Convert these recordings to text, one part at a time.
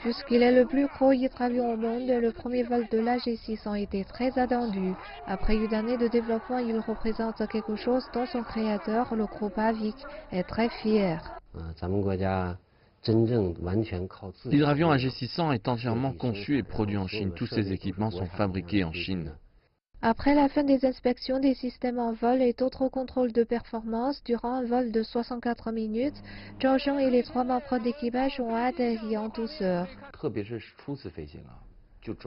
Puisqu'il est le plus gros hydravion au monde, le premier vol de l'AG600 était très attendu. Après une année de développement, il représente quelque chose dont son créateur, le groupe Avic, est très fier. L'hydravion AG600 est entièrement conçu et produit en Chine. Tous ces équipements sont fabriqués en Chine. Après la fin des inspections des systèmes en vol et d'autres contrôles de performance, durant un vol de 64 minutes, Zhao Zheng et les 3 membres d'équipage ont atterri en douceur.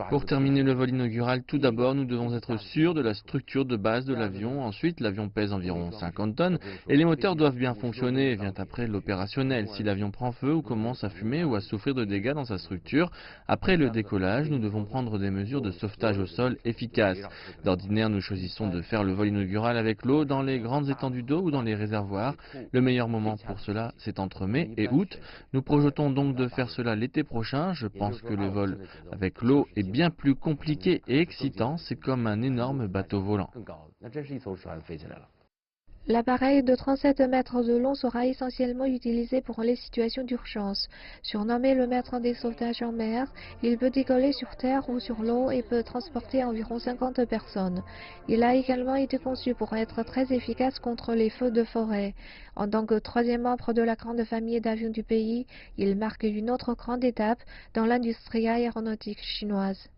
Pour terminer le vol inaugural, tout d'abord, nous devons être sûrs de la structure de base de l'avion. Ensuite, l'avion pèse environ 50 tonnes et les moteurs doivent bien fonctionner. Vient après l'opérationnel. Si l'avion prend feu ou commence à fumer ou à souffrir de dégâts dans sa structure, après le décollage, nous devons prendre des mesures de sauvetage au sol efficaces. D'ordinaire, nous choisissons de faire le vol inaugural avec l'eau dans les grandes étendues d'eau ou dans les réservoirs. Le meilleur moment pour cela, c'est entre mai et août. Nous projetons donc de faire cela l'été prochain. Je pense que le vol avec l'eau est bien plus compliqué et excitant, c'est comme un énorme bateau volant. L'appareil de 37 mètres de long sera essentiellement utilisé pour les situations d'urgence. Surnommé le maître des sauvetages en mer, il peut décoller sur terre ou sur l'eau et peut transporter environ 50 personnes. Il a également été conçu pour être très efficace contre les feux de forêt. En tant que troisième membre de la grande famille d'avions du pays, il marque une autre grande étape dans l'industrie aéronautique chinoise.